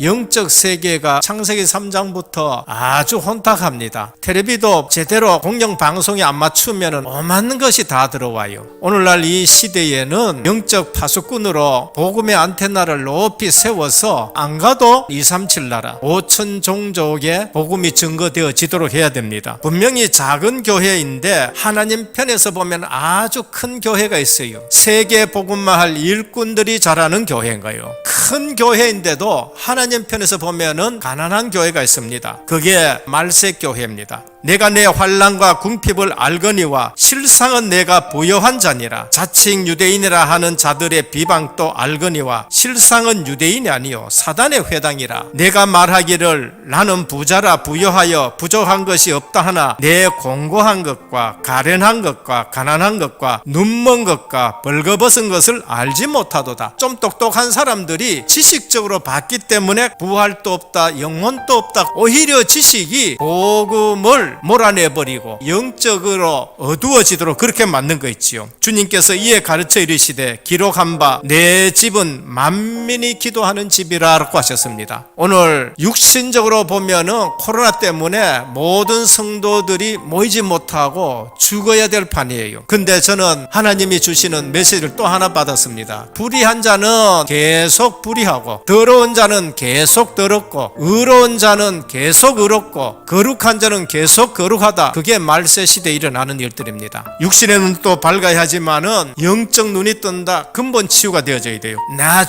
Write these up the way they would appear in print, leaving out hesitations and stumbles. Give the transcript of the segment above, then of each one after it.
영적 세계가 창세기 3장부터 아주 혼탁합니다. 텔레비도 제대로 공영방송에 안 맞추면 오만 것이 다 들어와요. 오늘날 이 시대에는 영적 파수꾼으로 복음의 안테나를 높이 세워서 안 가도 237 나라 5천 종족의 복음이 증거되어지도록 해야 됩니다. 분명히 작은 교회인데 하나님 편에서 보면 아주 큰 교회가 있어요. 세계 복음만 할 일꾼들이 자라는 교회인가요? 큰 교회인데도 하나님 편에서 보면은 가난한 교회가 있습니다. 그게 말색 교회입니다. 내가 내 환난과 궁핍을 알거니와 실상은 내가 부요한 자니라. 자칭 유대인이라 하는 자들의 비방도 알거니와 실상은 유대인이 아니요 사단의 회당이라. 내가 말하기를 나는 부자라 부요하여 부족한 것이 없다 하나 내 공고한 것과 가련한 것과 가난한 것과 눈먼 것과 벌거벗은 것을 알지 못하도다. 좀 똑똑한 사람들이 지식적으로 봤기 때문에 부활도 없다 영혼도 없다. 오히려 지식이 복음을 몰아내버리고 영적으로 어두워지도록 그렇게 만든 거 있지요. 주님께서 이에 가르쳐 이르시되 기록한 바 내 집은 만민이 기도하는 집이라고 하셨습니다. 오늘 육신적으로 보면은 코로나 때문에 모든 성도들이 모이지 못하고 죽어야 될 판이에요. 근데 저는 하나님이 주시는 메시지를 또 하나 받았습니다. 불의한 자는 계속 불의하고 더러운 자는 계속 더럽고 의로운 자는 계속 의롭고 거룩한 자는 계속 거룩하다. 그게 말세 시대에 일어나는 일들입니다. 육신의 눈도 밝아야 하지만은 영적 눈이 뜬다. 근본 치유가 되어져야 돼요. 나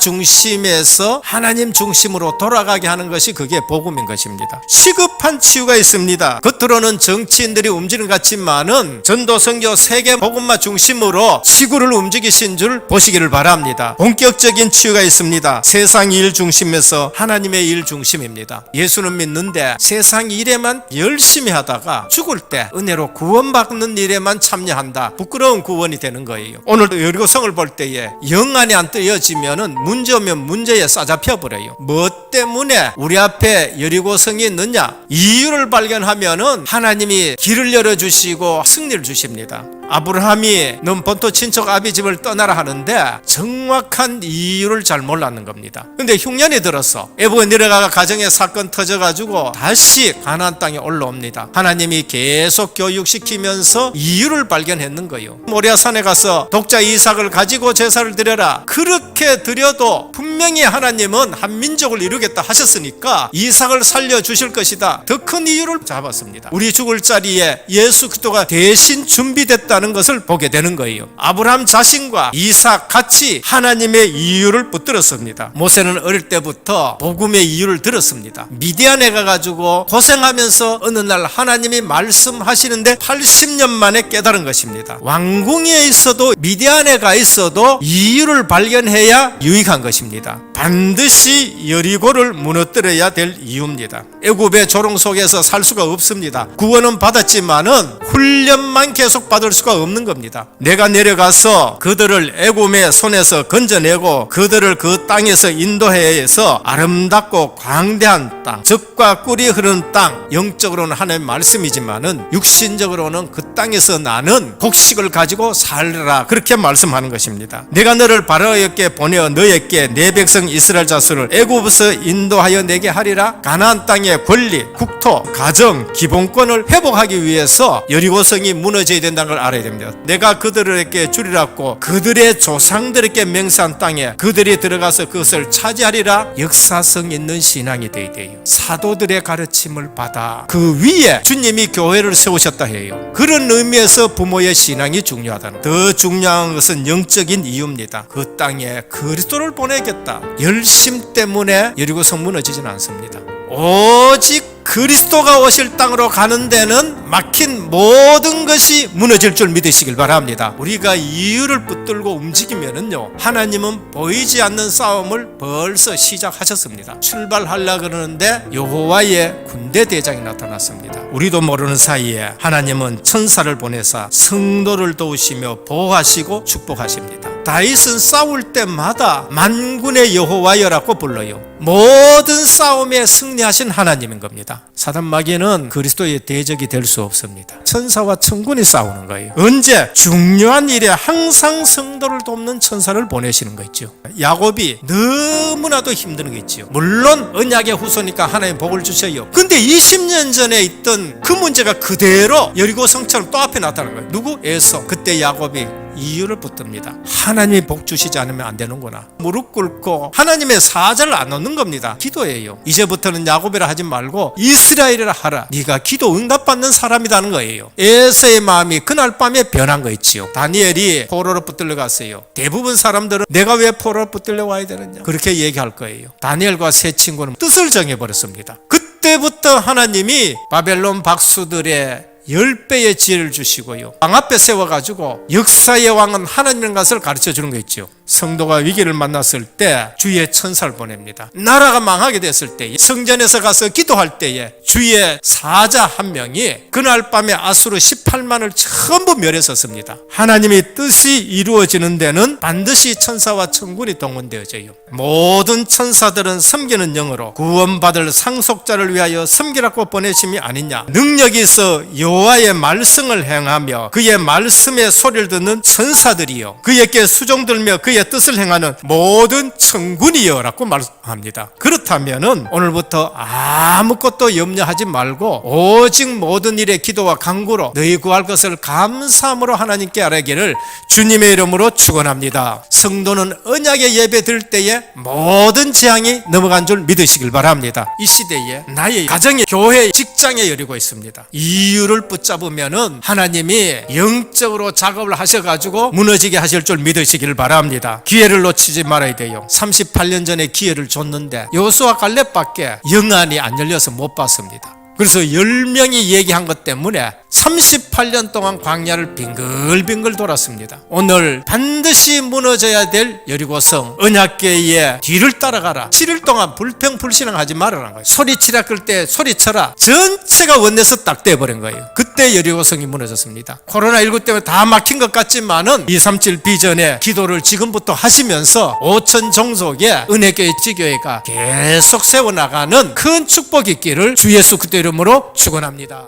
중심에서 하나님 중심으로 돌아가게 하는 것이 그게 복음인 것입니다. 시급한 치유가 있습니다. 겉으로는 정치인들이 움직이는 것 같지만은 전도 선교 세계 복음화 중심으로 지구를 움직이신 줄 보시기를 바랍니다. 본격적인 치유가 있습니다. 세상 일 중심에서 하나님의 일 중심입니다. 예수는 믿는데 세상 일에만 열심히 하다가 죽을 때 은혜로 구원받는 일에만 참여한다. 부끄러운 구원이 되는 거예요. 오늘 여리고성을 볼 때에 영 안에 안 뜨여지면은 문제 오면 문제에 싸잡혀 버려요. 뭐 때문에 우리 앞에 여리고성이 있느냐? 이유를 발견하면은 하나님이 길을 열어주시고 승리를 주십니다. 아브라함이 넌 본토 친척 아비 집을 떠나라 하는데 정확한 이유를 잘 몰랐는 겁니다. 근데 흉년이 들어서 애부에 내려가가 가정의 사건 터져가지고 다시 가나안 땅에 올라옵니다. 하나님이 계속 교육시키면서 이유를 발견했는 거예요. 모리아 산에 가서 독자 이삭을 가지고 제사를 드려라. 그렇게 드려도 분명히 하나님은 한 민족을 이루겠다 하셨으니까 이삭을 살려주실 것이다. 더 큰 이유를 잡았습니다. 우리 죽을 자리에 예수 그리스도가 대신 준비됐다는 것을 보게 되는 거예요. 아브라함 자신과 이삭 같이 하나님의 이유를 붙들었습니다. 모세는 어릴 때부터 복음의 이유를 들었습니다. 미디안에 가가지고 고생하면서 어느 날 하나님이 말씀하시는데 80년 만에 깨달은 것입니다. 왕궁에 있어도 미디안에 가 있어도 이유를 발견해야 유익한 것입니다. 반드시 여리고를 무너뜨려야 될 이유입니다. 애굽의 조롱 속에서 살 수가 없습니다. 구원은 받았지만은 훈련만 계속 받을 수가 없는 겁니다. 내가 내려가서 그들을 애굽의 손에서 건져내고 그들을 그 땅에서 인도해서 아름답고 광대한 땅, 젖과 꿀이 흐르는 땅, 영적으로는 하나님의 말씀이지만은 육신적으로는 그 땅에서 나는 곡식을 가지고 살라 그렇게 말씀하는 것입니다. 내가 너를 바로에게 보내어 너에게 내 백성 이스라엘 자손을 애굽에서 인도하여 내게 하리라. 가나안 땅의 권리, 국토, 가정, 기본권을 회복하기 위해서 여리고성이 무너져야 된다는 걸 알아야 됩니다. 내가 그들에게 주리라고 그들의 조상들에게 맹세한 땅에 그들이 들어가서 그것을 차지하리라. 역사성 있는 신앙이 되어야 돼요. 사도들의 가르침을 받아 그 위에 주님이 교회를 세우셨다 해요. 그런 의미에서 부모의 신앙이 중요하다는, 더 중요한 것은 영적인 이유입니다. 그 땅에 그리스도를 보내겠다. 열심 때문에 여리고성 무너지진 않습니다. 오직 그리스도가 오실 땅으로 가는 데는 막힌 모든 것이 무너질 줄 믿으시길 바랍니다. 우리가 이유를 붙들고 움직이면은요, 하나님은 보이지 않는 싸움을 벌써 시작하셨습니다. 출발하려고 그러는데 여호와의 군대 대장이 나타났습니다. 우리도 모르는 사이에 하나님은 천사를 보내사 성도를 도우시며 보호하시고 축복하십니다. 다윗은 싸울 때마다 만군의 여호와여라고 불러요. 모든 싸움에 승리하신 하나님인 겁니다. 사단 마귀는 그리스도의 대적이 될 수 없습니다. 천사와 천군이 싸우는 거예요. 언제? 중요한 일에 항상 성도를 돕는 천사를 보내시는 거 있죠. 야곱이 너무나도 힘든 거 있죠. 물론 언약의 후손이니까 하나님 복을 주셔요. 근데 20년 전에 있던 그 문제가 그대로 여리고 성처럼 또 앞에 나타나는 거예요. 누구? 에서. 그때 야곱이 이유를 붙듭니다. 하나님이 복 주시지 않으면 안 되는구나. 무릎 꿇고 하나님의 사자를 안 넣는 겁니다. 기도예요. 이제부터는 야곱이라 하지 말고 이스라엘이라 하라. 네가 기도 응답받는 사람이라는 거예요. 에서의 마음이 그날 밤에 변한 거 있지요. 다니엘이 포로로 붙들려 갔어요. 대부분 사람들은 내가 왜 포로로 붙들려 와야 되느냐 그렇게 얘기할 거예요. 다니엘과 세 친구는 뜻을 정해버렸습니다. 그때부터 하나님이 바벨론 박수들의 10배의 지혜를 주시고요. 왕 앞에 세워가지고 역사의 왕은 하나님인 것을 가르쳐 주는 거 있죠. 성도가 위기를 만났을 때 주의 천사를 보냅니다. 나라가 망하게 됐을 때 성전에서 가서 기도할 때에 주의 사자 한 명이 그날 밤에 아수르 18만을 전부 멸했었습니다. 하나님의 뜻이 이루어지는 데는 반드시 천사와 천군이 동원되어져요. 모든 천사들은 섬기는 영으로 구원받을 상속자를 위하여 섬기라고 보내심이 아니냐. 능력이 있어 여호와의 말씀을 행하며 그의 말씀의 소리를 듣는 천사들이요 그에게 수종들며 그의 뜻을 행하는 모든 천군이여 라고 말합니다. 그렇다면 오늘부터 아무것도 염려하지 말고 오직 모든 일에 기도와 간구로 너희 구할 것을 감사함으로 하나님께 아뢰기를 주님의 이름으로 축원합니다. 성도는 언약의 예배 드릴 때에 모든 재앙이 넘어간 줄 믿으시길 바랍니다. 이 시대에 나의 가정의 교회 직장에 열리고 있습니다. 이유를 붙잡으면은 하나님이 영적으로 작업을 하셔가지고 무너지게 하실 줄 믿으시길 바랍니다. 기회를 놓치지 말아야 돼요. 38년 전에 기회를 줬는데 여호수아 갈렙밖에 영안이 안 열려서 못 봤습니다. 그래서 10명이 얘기한 것 때문에 38년 동안 광야를 빙글빙글 돌았습니다. 오늘 반드시 무너져야 될 여리고성 언약궤의 뒤를 따라가라. 7일 동안 불평불신하지 말아라는 거예요. 소리치라 끌 때 소리쳐라. 전체가 원내서 딱 떼버린 거예요. 그때 여리고성이 무너졌습니다. 코로나19 때문에 다 막힌 것 같지만은 237 비전의 기도를 지금부터 하시면서 5천 종족의 은혜교회 지교회가 계속 세워나가는 큰 축복이 있기를 주 예수 그리스도 이름으로 축원합니다.